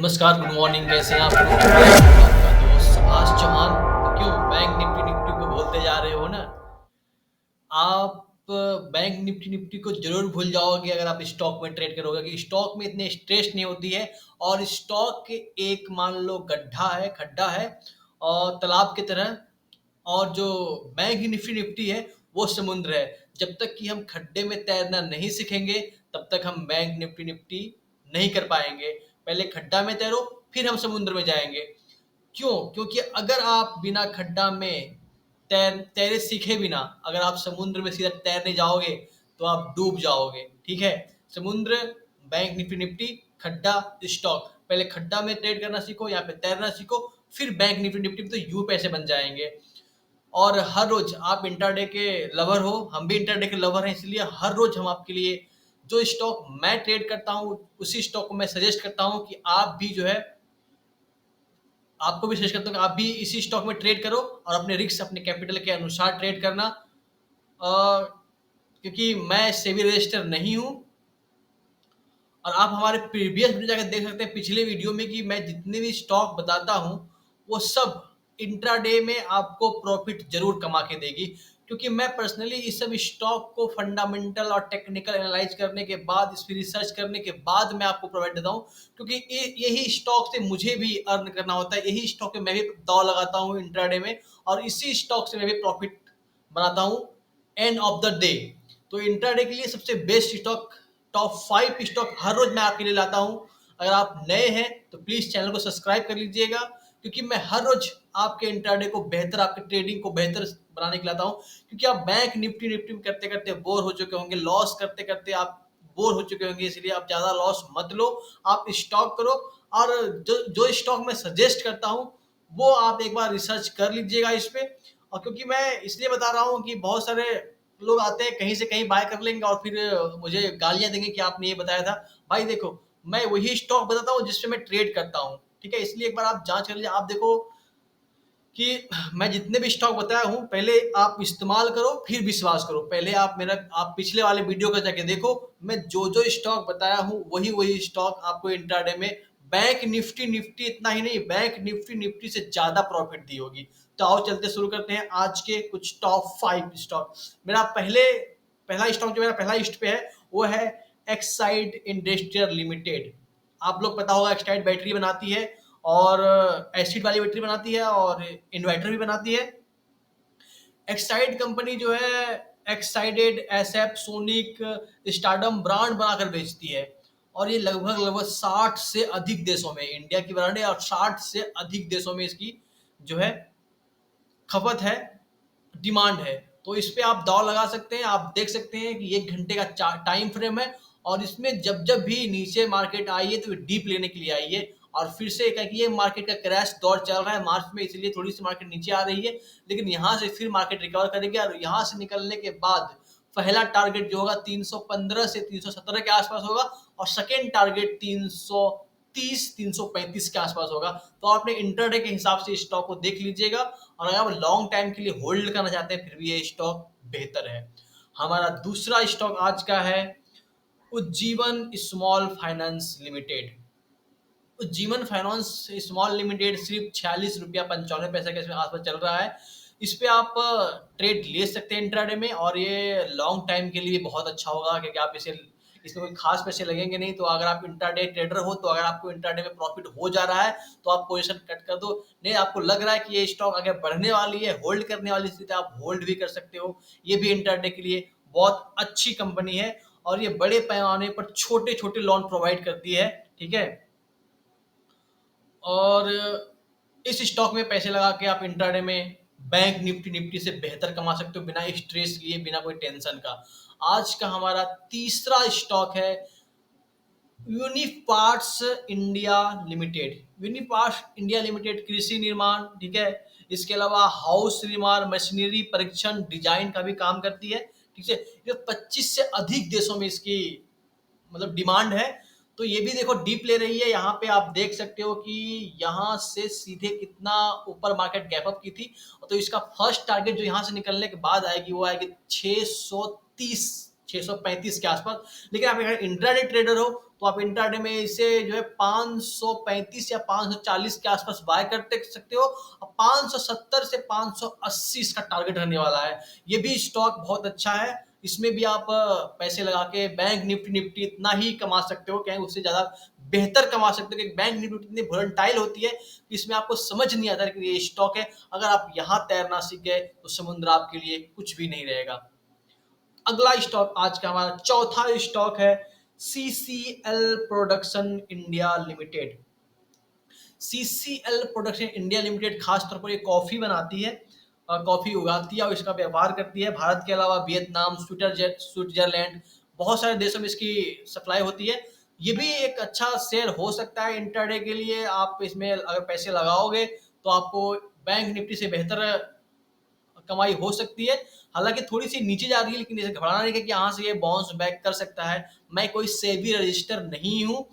नमस्कार, good morning, कैसे हैं आप लोग? मैं हूँ आपका दोस्त आकाश चौहान। तो क्यों बैंक निफ्टी निफ्टी को भूलते जा रहे हो ना? आप बैंक निफ्टी निफ्टी को ज़रूर भूल जाओगे अगर आप स्टॉक में ट्रेड करोगे कि स्टॉक में इतने स्ट्रेस नहीं होती है और स्टॉक एक मान लो गड्ढा है, खड्डा है और तालाब की तरह और जो बैंक निफ्टी निफ्टी है वो समुद्र है। जब तक कि हम खड्डे में तैरना नहीं सीखेंगे तब तक हम बैंक निफ्टी निफ्टी नहीं कर पाएँगे। पहले खड्डा में तैरो फिर हम समुद्र में जाएँगे। क्यों? क्योंकि अगर आप बिना खड्डा में तैरे सीखे बिना अगर आप समुद्र में सीधा तैरने जाओगे तो आप डूब जाओगे, ठीक है? समुद्र, बैंक निफ्टी निफ्टी, खड्डा, स्टॉक। पहले खड्डा में ट्रेड करना सीखो, यहाँ पे तैरना सीखो, फिर बैंक निफ्टी निफ्टी में तो यूँ पैसे बन जाएँगे। और हर रोज़ आप इंट्राडे के लवर हो, हम भी इंट्राडे के लवर हैं, इसलिए हर रोज़ हम आपके लिए जो स्टॉक मैं ट्रेड करता हूँ, उसी स्टॉक को मैं सजेस्ट करता हूँ कि आप भी जो है आपको भी सजेस्ट करता हूँ कि आप भी इसी स्टॉक में ट्रेड करो और अपने रिस्क अपने कैपिटल के अनुसार ट्रेड करना। क्योंकि मैं सेबी रजिस्टर नहीं हूँ और आप हमारे प्रीवियस वीडियो जाकर देख सकते हैं पिछले वीडियो में कि मैं जितने भी स्टॉक बताता हूँ वो सब इंट्राडे में आपको प्रॉफिट जरूर कमा के देगी, क्योंकि मैं पर्सनली इस सब स्टॉक को फंडामेंटल और टेक्निकल एनालाइज करने के बाद इस पर रिसर्च करने के बाद मैं आपको प्रोवाइड देता हूँ, क्योंकि यही स्टॉक से मुझे भी अर्न करना होता है, यही स्टॉक में मैं भी दाव लगाता हूँ इंट्राडे में और इसी स्टॉक से मैं भी प्रॉफिट बनाता हूँ एंड ऑफ द डे। तो इंट्राडे के लिए सबसे बेस्ट स्टॉक, टॉप 5 स्टॉक हर रोज मैं आपके लिए लाता हूँ। अगर आप नए हैं तो प्लीज चैनल को सब्सक्राइब कर लीजिएगा, क्योंकि मैं हर रोज आपके इंट्राडे को बेहतर, आपके ट्रेडिंग को बेहतर बनाने के लाता हूँ। क्योंकि आप बैंक निफ्टी निफ्टी में करते करते बोर हो चुके होंगे, लॉस करते करते आप बोर हो चुके होंगे, इसलिए आप ज्यादा लॉस मत लो, आप स्टॉक करो। और जो जो स्टॉक मैं सजेस्ट करता हूँ वो आप एक बार रिसर्च कर लीजिएगा इस पे। और क्योंकि मैं इसलिए बता रहा हूँ कि बहुत सारे लोग आते हैं कहीं से कहीं बाय कर लेंगे और फिर मुझे गालियां देंगे कि आपने ये बताया था। भाई देखो, मैं वही स्टॉक बताता हूँ जिसपे मैं ट्रेड करता हूँ, ठीक है? इसलिए एक बार आप जांच कर लीजिए, आप देखो कि मैं जितने भी स्टॉक बताया हूँ पहले आप इस्तेमाल करो फिर विश्वास करो। पहले आप पिछले वाले वीडियो का जाके देखो, मैं जो जो स्टॉक बताया हूँ वही वही स्टॉक आपको इंट्राडे में बैंक निफ्टी निफ्टी इतना ही नहीं, बैंक निफ्टी निफ्टी से ज्यादा प्रॉफिट दी होगी। तो आओ चलते शुरू करते हैं आज के कुछ टॉप 5 स्टॉक। मेरा पहला स्टॉक जो मेरा पहला लिस्ट पे है वो है एक्साइड इंडस्ट्रियल लिमिटेड। आप लोग पता होगा एक्साइड बैटरी बनाती है और एसिड वाली बैटरी बनाती है और इन्वर्टर भी बनाती है। एक्साइड कंपनी जो है excited, SF, sonic, stardom brand बनाकर बेचती है और ये लगभग लगभग 60 से अधिक देशों में, इंडिया की ब्रांड है और 60 से अधिक देशों में इसकी जो है खपत है, डिमांड है। तो इस पे आप दाव लगा सकते हैं। आप देख सकते हैं कि 1 घंटे का टाइम फ्रेम है और इसमें जब जब भी नीचे मार्केट आई है तो डीप लेने के लिए आई है और फिर से क्या कि ये मार्केट का क्रैश दौर चल रहा है मार्च में, इसलिए थोड़ी सी मार्केट नीचे आ रही है, लेकिन यहाँ से फिर मार्केट रिकवर करेगी और यहाँ से निकलने के बाद पहला टारगेट जो होगा 315 से 317 के आसपास होगा और सेकेंड टारगेट 330 335 के आसपास होगा। तो आपने इंटरडे के हिसाब से स्टॉक को देख लीजिएगा और अगर आप लॉन्ग टाइम के लिए होल्ड करना चाहते हैं फिर भी ये स्टॉक बेहतर है। हमारा दूसरा स्टॉक आज का है Ujjivan small finance limited. Ujjivan finance small limited सिर्फ 46 रुपया 95 पैसे के आसपास चल रहा है। इस पे आप ट्रेड ले सकते हैं इंट्राडे में और ये लॉन्ग टाइम के लिए बहुत अच्छा होगा, क्योंकि आप इसमें कोई खास पैसे लगेंगे नहीं। तो अगर आप इंट्राडे ट्रेडर हो तो अगर आपको इंट्राडे में प्रॉफिट हो जा रहा है तो आप पोजीशन कट कर दो। नहीं, आपको लग रहा है कि ये स्टॉक आगे बढ़ने वाली है, होल्ड करने वाली स्थिति, आप होल्ड भी कर सकते हो। ये भी इंट्राडे के लिए बहुत अच्छी कंपनी है और ये बड़े पैमाने पर छोटे छोटे लोन प्रोवाइड करती है, ठीक है? और इस स्टॉक में पैसे लगा के आप इंट्राडे में बैंक निफ्टी निफ्टी से बेहतर कमा सकते हो बिना स्ट्रेस लिए, बिना कोई टेंशन का। आज का हमारा तीसरा स्टॉक है Uniparts India limited. Uniparts India limited कृषि निर्माण, ठीक है, इसके अलावा हाउस निर्माण, मशीनरी परीक्षण, डिजाइन का भी काम करती है, ठीक है। ये 25 से अधिक देशों में इसकी मतलब डिमांड है। तो ये भी देखो डीप ले रही है, यहाँ पे आप देख सकते हो कि यहाँ से सीधे कितना ऊपर मार्केट गैप अप की थी। तो इसका फर्स्ट टारगेट जो यहाँ से निकलने के बाद आएगी वो आएगी 630 635 के आसपास। लेकिन आप अगर इंट्राडे ट्रेडर हो तो आप इंट्राडे में इसे जो है 535 या 540 के आसपास बाय करते सकते हो, और 570 से 580 इसका टारगेट रहने वाला है। ये भी स्टॉक बहुत अच्छा है, इसमें भी आप पैसे लगा के बैंक निफ्टी इतना ही कमा सकते हो, क्या उससे ज़्यादा बेहतर कमा सकते हो, क्योंकि बैंक निफ्टी इतनी वोलेटाइल होती है कि इसमें आपको समझ नहीं आता कि ये स्टॉक है। अगर आप यहाँ तैरना सीख गए तो समुद्र आपके लिए कुछ भी नहीं रहेगा। अगला स्टॉक आज का हमारा चौथा स्टॉक है CCL production India limited. CCL production India limited खासतौर पर ये कॉफी बनाती है, कॉफी उगाती है और इसका व्यापार करती है। भारत के अलावा वियतनाम, स्विट्जरलैंड, बहुत सारे देशों में इसकी सप्लाई होती है। ये भी एक अच्छा शेयर हो सकता है इंट्राडे के लिए। आप इसमें अगर पैसे लगाओगे तो आपको बैंक निफ्टी से बेहतर कमाई हो सकती है। हालांकि थोड़ी सी नीचे जा रही है, लेकिन इसे घबराना नहीं है कि यहाँ से ये बाउंस बैक कर सकता है। मैं कोई सेबी रजिस्टर नहीं हूँ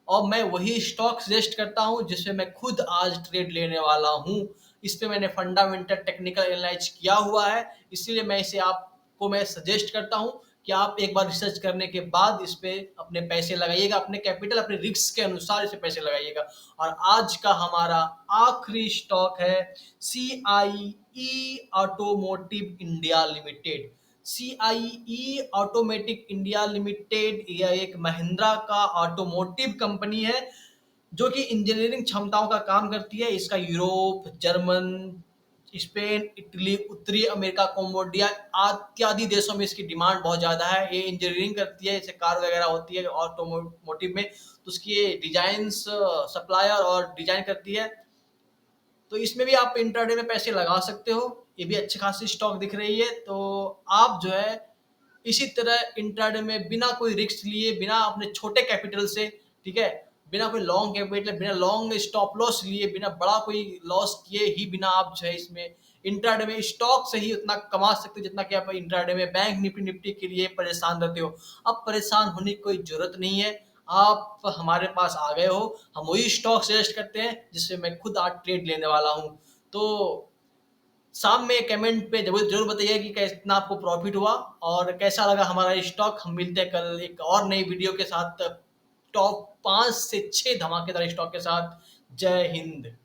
और मैं वही स्टॉक सजेस्ट करता हूँ जिसमें मैं खुद आज ट्रेड लेने वाला हूँ। इस पे मैंने फंडामेंटल टेक्निकल एनालाइज किया हुआ है, इसीलिए मैं इसे आपको मैं सजेस्ट करता हूँ कि आप एक बार रिसर्च करने के बाद इस पे अपने पैसे लगाइएगा, अपने कैपिटल, अपने रिस्क के अनुसार इसे पैसे लगाइएगा। और आज का हमारा आखिरी स्टॉक है CIE automotive India limited. CIE automatic India limited यह एक महिंद्रा का ऑटोमोटिव कंपनी है जो कि इंजीनियरिंग क्षमताओं का काम करती है। इसका यूरोप, जर्मन, स्पेन, इटली, उत्तरी अमेरिका, कम्बोडिया इत्यादि देशों में इसकी डिमांड बहुत ज़्यादा है। ये इंजीनियरिंग करती है, जैसे कार वगैरह होती है ऑटोमोटिव में, तो उसकी ये डिजाइंस सप्लायर और डिजाइन करती है। तो इसमें भी आप इंट्राडे में पैसे लगा सकते हो। ये भी अच्छी खासी स्टॉक दिख रही है, तो आप जो है इसी तरह इंट्राडे में बिना कोई रिस्क लिए, बिना अपने छोटे कैपिटल से, ठीक है, बिना कोई लॉन्ग कैपिटल, बिना लॉन्ग स्टॉप लॉस लिए, बिना बड़ा कोई लॉस किए ही, बिना आप जो है इसमें इंट्राडे में स्टॉक से ही उतना कमा सकते हो जितना कि आप इंट्राडे में बैंक निफ्टी के लिए परेशान रहते हो। अब परेशान होने की कोई जरूरत नहीं है, आप हमारे पास आ गए हो। हम वही स्टॉक सजेस्ट करते हैं जिससे मैं खुद आज ट्रेड लेने वाला हूँ। तो शाम में कमेंट पे जरूर जरूर बताइए कि कितना आपको प्रॉफिट हुआ और कैसा लगा हमारा स्टॉक। हम मिलते हैं कल एक और नई वीडियो के साथ, टॉप 5 से 6 धमाकेदार स्टॉक के साथ। जय हिंद।